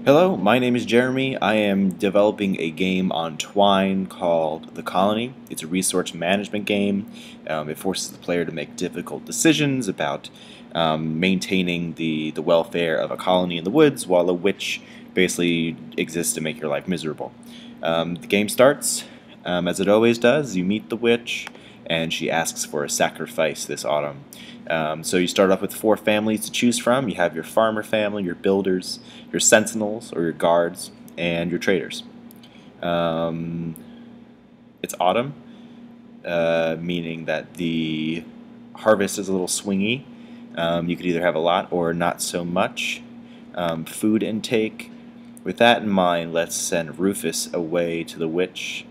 Hello, my name is Jeremy. I am developing a game on Twine called The Colony. It's a resource management game. It forces the player to make difficult decisions about maintaining the welfare of a colony in the woods while a witch basically exists to make your life miserable. The game starts, as it always does. You meet the witch, and she asks for a sacrifice this autumn. So you start off with 4 families to choose from. You have your farmer family, your builders, your sentinels or your guards, and your traders. It's autumn, meaning that the harvest is a little swingy. You could either have a lot or not so much. Food intake. With that in mind, let's send Rufus away to the witch,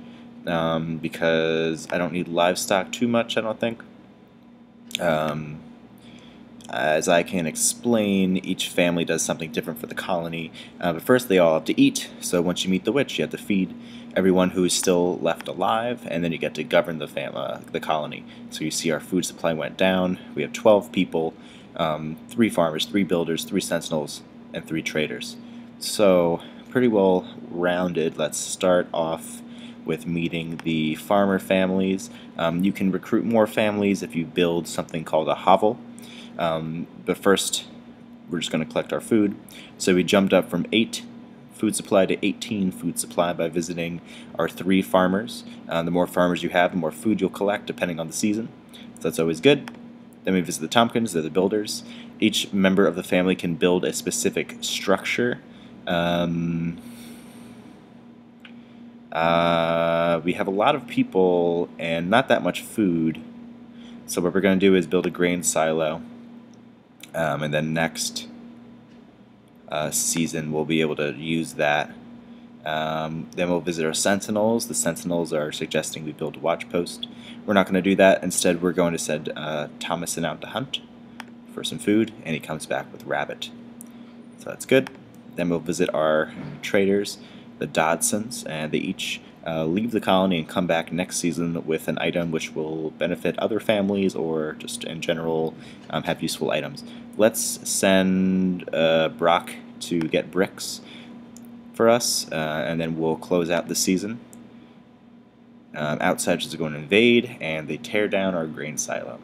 because I don't need livestock too much, I don't think. As I can explain, each family does something different for the colony. But first, they all have to eat. So once you meet the witch, you have to feed everyone who is still left alive, and then you get to govern the colony. So you see our food supply went down. We have 12 people, 3 farmers, 3 builders, 3 sentinels, and 3 traders. So pretty well rounded. Let's start off with meeting the farmer families. You can recruit more families if you build something called a hovel. But first, we're just going to collect our food. So we jumped up from 8 food supply to 18 food supply by visiting our 3 farmers. The more farmers you have, the more food you'll collect, depending on the season. So that's always good. Then we visit the Tompkins, they're the builders. Each member of the family can build a specific structure. We have a lot of people and not that much food. So what we're going to do is build a grain silo. And then next season we'll be able to use that. Then we'll visit our sentinels. The sentinels are suggesting we build a watch post. We're not going to do that. Instead, we're going to send Thomason out to hunt for some food, and he comes back with rabbit. So that's good. Then we'll visit our traders, the Dodsons, and they each leave the colony and come back next season with an item which will benefit other families or just in general have useful items. Let's send Brock to get bricks for us, and then we'll close out the season. Outsiders are going to invade, and they tear down our grain silo.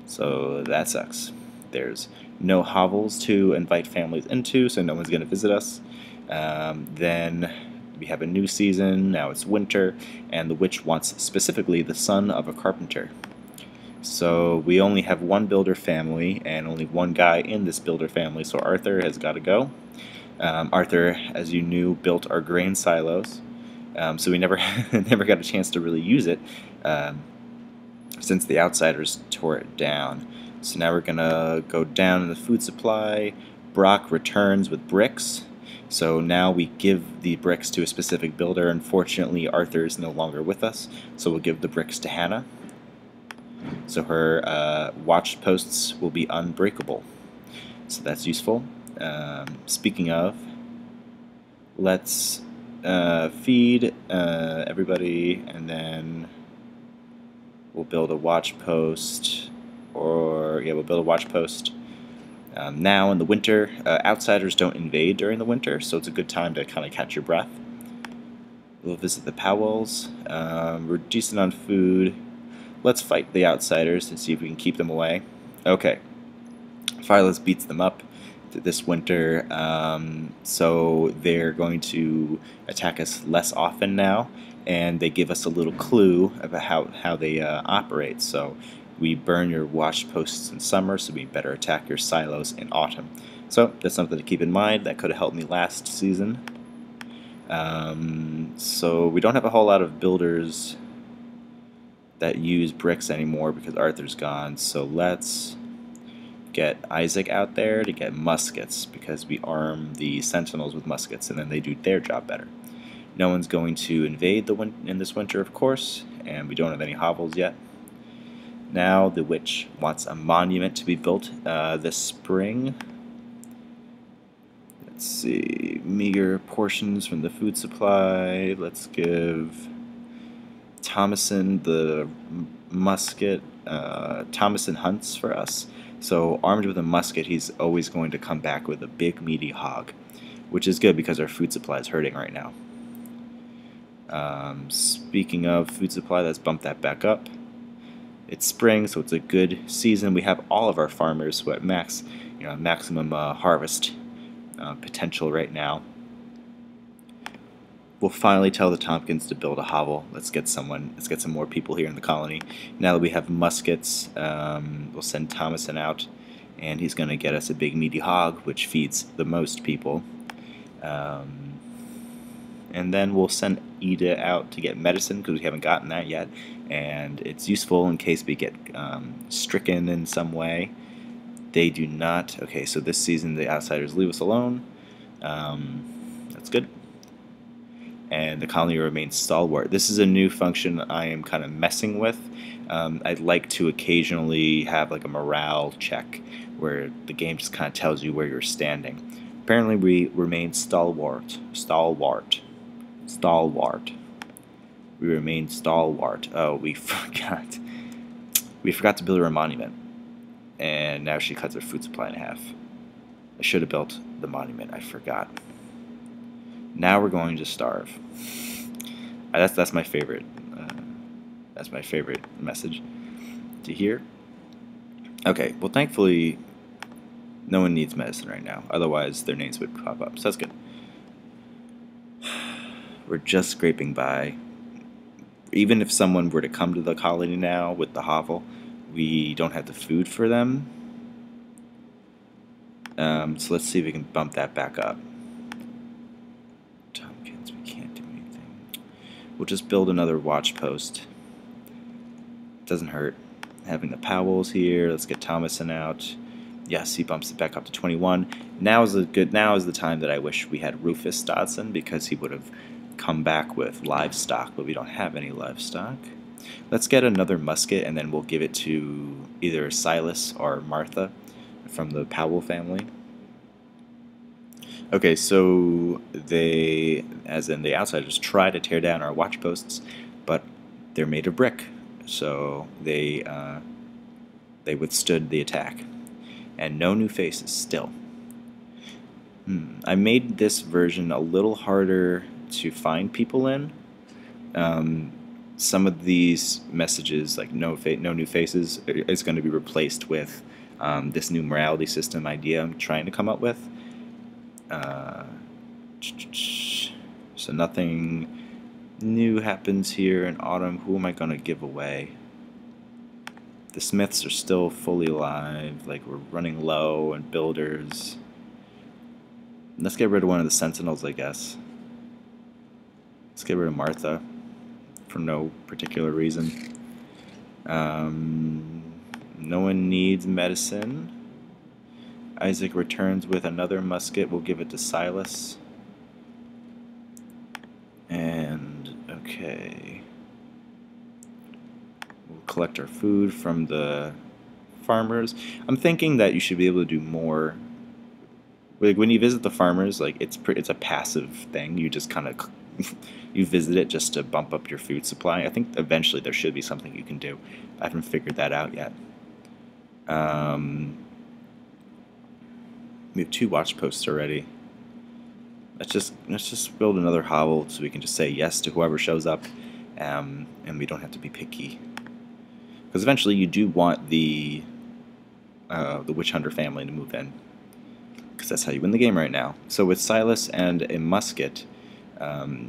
So that sucks. There's no hovels to invite families into, so no one's going to visit us. Then we have a new season. Now it's winter, and the witch wants specifically the son of a carpenter. So we only have 1 builder family and only 1 guy in this builder family, so Arthur has got to go. Arthur, as you knew, built our grain silos, so we never never got a chance to really use it since the outsiders tore it down. So now we're gonna go down in the food supply. Brock returns with bricks. So now we give the bricks to a specific builder. Unfortunately, Arthur is no longer with us, so we'll give the bricks to Hannah. So her watch posts will be unbreakable. So that's useful. Speaking of, let's feed everybody, and then we'll build a watch post. We'll build a watch post. Now in the winter, outsiders don't invade during the winter, so it's a good time to kind of catch your breath. We'll visit the Powells. We're decent on food. Let's fight the outsiders and see if we can keep them away. Okay. Phyllis beats them up this winter, so they're going to attack us less often now, and they give us a little clue about how they operate. So we burn your watch posts in summer, so we better attack your silos in autumn. So that's something to keep in mind. That could have helped me last season. So we don't have a whole lot of builders that use bricks anymore because Arthur's gone. So let's get Isaac out there to get muskets, because we arm the sentinels with muskets and then they do their job better. No one's going to invade in this winter, of course, and we don't have any hovels yet. Now the witch wants a monument to be built this spring. Let's see, meager portions from the food supply. Let's give Thomason the musket. Thomason hunts for us, so armed with a musket, he's always going to come back with a big meaty hog. which is good because our food supply is hurting right now. Speaking of food supply, let's bump that back up. It's spring, so it's a good season. We have all of our farmers who at maximum harvest potential right now. We'll finally tell the Tompkins to build a hovel. Let's get some more people here in the colony. Now that we have muskets, we'll send Thomason out, and he's going to get us a big meaty hog, which feeds the most people. And then we'll send Ida out to get medicine, because we haven't gotten that yet, and it's useful in case we get stricken in some way. They do not. Okay, so this season the outsiders leave us alone. That's good. And the colony remains stalwart. This is a new function I am kind of messing with. I'd like to occasionally have like a morale check where the game just kind of tells you where you're standing. Apparently we remain stalwart. We remain stalwart. Oh, we forgot. We forgot to build her a monument. And now she cuts her food supply in half. I should have built the monument. I forgot. Now we're going to starve. That's my favorite. That's my favorite message to hear. Okay, well, thankfully, no one needs medicine right now. Otherwise, their names would pop up. So that's good. We're just scraping by. Even if someone were to come to the colony now with the hovel, we don't have the food for them. So let's see if we can bump that back up. Tompkins, we can't do anything. We'll just build another watch post. Doesn't hurt. Having the Powells here. Let's get Thomason out. Yes, he bumps it back up to 21. Now is the time that I wish we had Rufus Dodson, because he would have come back with livestock, but we don't have any livestock. Let's get another musket, and then we'll give it to either Silas or Martha from the Powell family. Okay, so they, as in the outsiders, try to tear down our watch posts, but they're made of brick, so they withstood the attack. And no new faces still. I made this version a little harder to find people in. Some of these messages, like no new faces, is going to be replaced with this new morality system idea I'm trying to come up with. So nothing new happens here in autumn. Who am I going to give away? The Smiths are still fully alive. Like, we're running low, and builders. Let's get rid of one of the Sentinels, I guess. Let's get rid of Martha for no particular reason. No one needs medicine. Isaac returns with another musket. We'll give it to Silas. And, okay. We'll collect our food from the farmers. I'm thinking that you should be able to do more. Like, when you visit the farmers, like, it's a passive thing. You just kind of you visit it just to bump up your food supply. I think eventually there should be something you can do. I haven't figured that out yet. We have 2 watch posts already. Let's just build another hovel so we can just say yes to whoever shows up, and we don't have to be picky. Because eventually you do want the witch hunter family to move in, because that's how you win the game right now. So with Silas and a musket,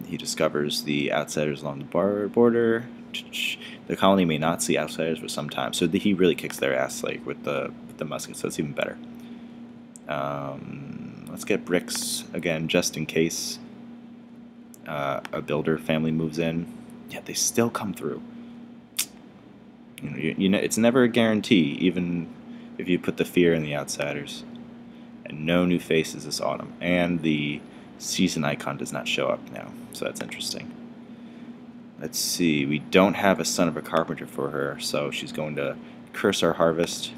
he discovers the outsiders along the border. The colony may not see outsiders for some time, so he really kicks their ass, like, with the musket, so it's even better. Let's get bricks again, just in case a builder family moves in. Yeah, they still come through. You know, it's never a guarantee, even if you put the fear in the outsiders. And no new faces this autumn. And the season icon does not show up now, so that's interesting. Let's see, we don't have a son of a carpenter for her, so she's going to curse our harvest.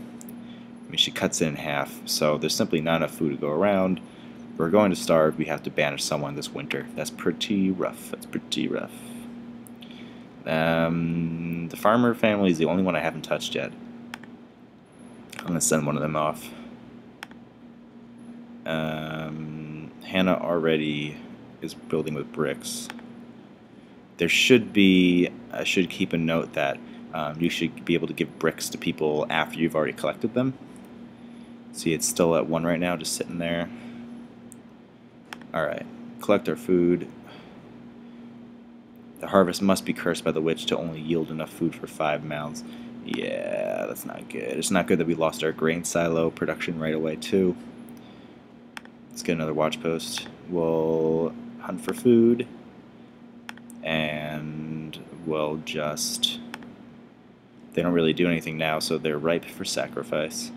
I mean, she cuts it in half, so there's simply not enough food to go around. We're going to starve. We have to banish someone this winter. That's pretty rough. That's pretty rough. The farmer family is the only one I haven't touched yet. I'm going to send one of them off. Hannah already is building with bricks. There should be, I should keep a note that you should be able to give bricks to people after you've already collected them. See, it's still at 1 right now, just sitting there. Alright, collect our food. The harvest must be cursed by the witch to only yield enough food for 5 mouths. Yeah, that's not good. It's not good that we lost our grain silo production right away, too. Let's get another watch post. We'll hunt for food, and we'll just... They don't really do anything now, so they're ripe for sacrifice.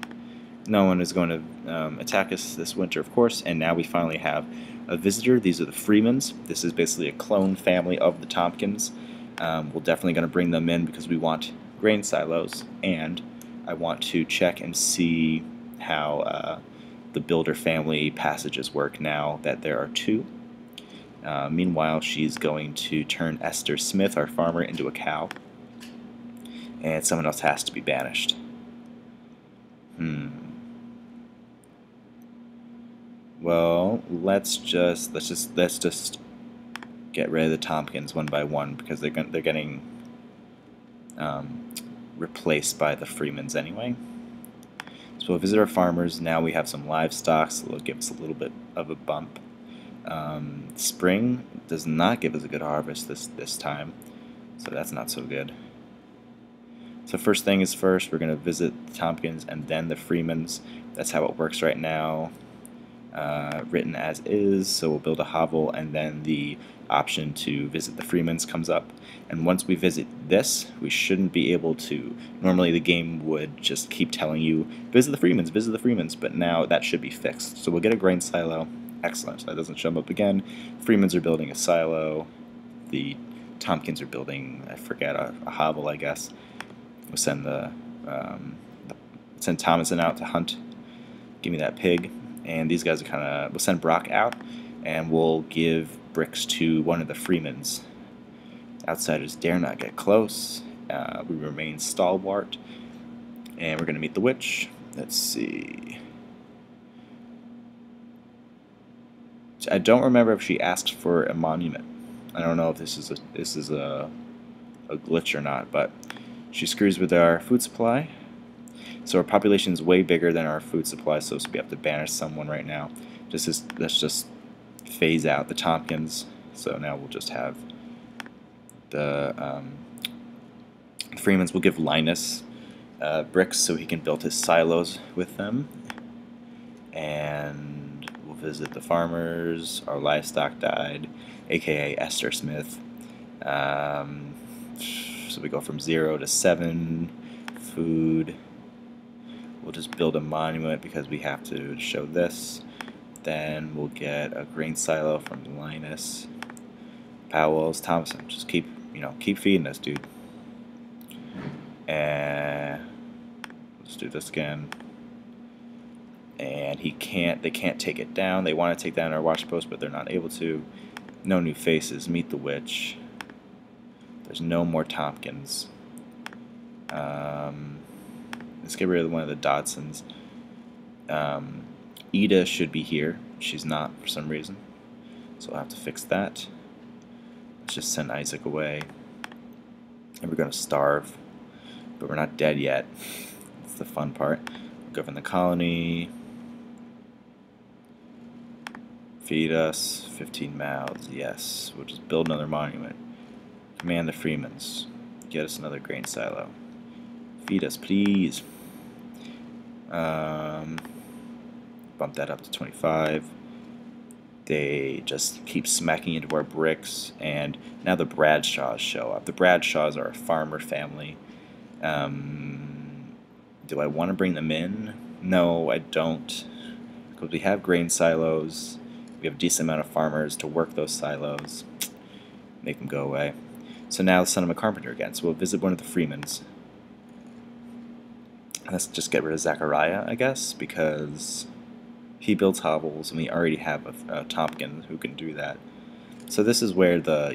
No one is going to attack us this winter, of course, and now we finally have a visitor. These are the Freemans. This is basically a clone family of the Tompkins. We're definitely going to bring them in because we want grain silos, and I want to check and see how the builder family passages work now that there are 2. Meanwhile, she's going to turn Esther Smith, our farmer, into a cow, and someone else has to be banished. Well, let's just get rid of the Tompkins one by one because they're getting replaced by the Freemans anyway. So we'll visit our farmers. Now we have some livestock, so it'll give us a little bit of a bump. Spring does not give us a good harvest this time, so that's not so good. So first thing is first, we're going to visit the Tompkins and then the Freemans. That's how it works right now. Written as is, so we'll build a hovel and then the option to visit the Freemans comes up, and once we visit this we shouldn't be able to, normally the game would just keep telling you visit the Freemans, but now that should be fixed. So we'll get a grain silo. Excellent, so that doesn't show up again. Freemans are building a silo, the Tompkins are building, I forget, a hovel, I guess. We'll send send Thomason out to hunt. Give me that pig. And these guys are we'll send Brock out, and we'll give bricks to one of the Freemans. Outsiders dare not get close. We remain stalwart, and we're going to meet the witch. Let's see. I don't remember if she asked for a monument. I don't know if this is a glitch or not, but she screws with our food supply. So our population is way bigger than our food supply, so we have to banish someone right now. Let's just phase out the Tompkins. So now we'll just have the Freemans. Will give Linus bricks so he can build his silos with them. And we'll visit the farmers. Our livestock died, aka Esther Smith. So we go from 0 to 7. Food. We'll just build a monument because we have to show this. Then we'll get a grain silo from Linus. Powell's, Thompson. Just keep feeding us, dude. And let's do this again. And they can't take it down. They want to take down our watch post, but they're not able to. No new faces. Meet the witch. There's no more Tompkins. Let's get rid of one of the Dodsons. Ida should be here. She's not for some reason, so I'll have to fix that. Let's just send Isaac away. And we're going to starve, but we're not dead yet. That's the fun part. We'll govern the colony. Feed us. 15 mouths. Yes. We'll just build another monument. Command the Freemans. Get us another grain silo. Feed us, please. Bump that up to 25. They just keep smacking into our bricks, and now the Bradshaws show up. The Bradshaws are a farmer family. Do I want to bring them in? No, I don't, because we have grain silos. We have a decent amount of farmers to work those silos. Make them go away. So now let's send them a carpenter again. So we'll visit one of the Freemans. Let's just get rid of Zachariah, I guess, because he builds hovels, and we already have a Tompkin who can do that. So this is where the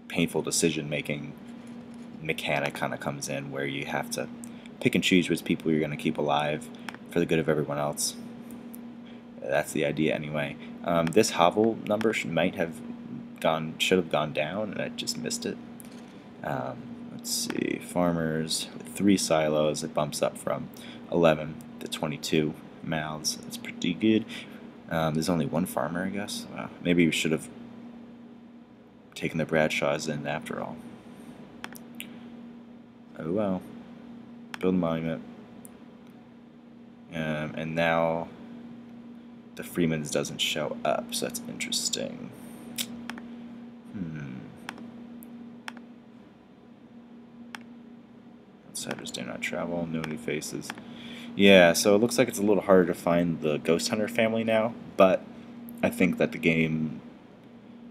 painful decision-making mechanic kind of comes in, where you have to pick and choose which people you're going to keep alive for the good of everyone else. That's the idea anyway. This hovel number should have gone down, and I just missed it. Let's see, farmers with 3 silos, it bumps up from 11 to 22 mouths. That's pretty good. There's only 1 farmer, I guess. Wow. Maybe we should have taken the Bradshaws in after all. Oh well. Build a monument. And now the Freemans doesn't show up, so that's interesting. Outsiders do not travel, no new faces. Yeah, so it looks like it's a little harder to find the Ghost Hunter family now, but I think that the game,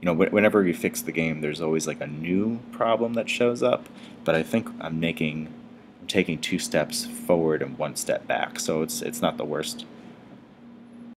whenever you fix the game, there's always like a new problem that shows up, but I think I'm taking 2 steps forward and 1 step back, so it's not the worst.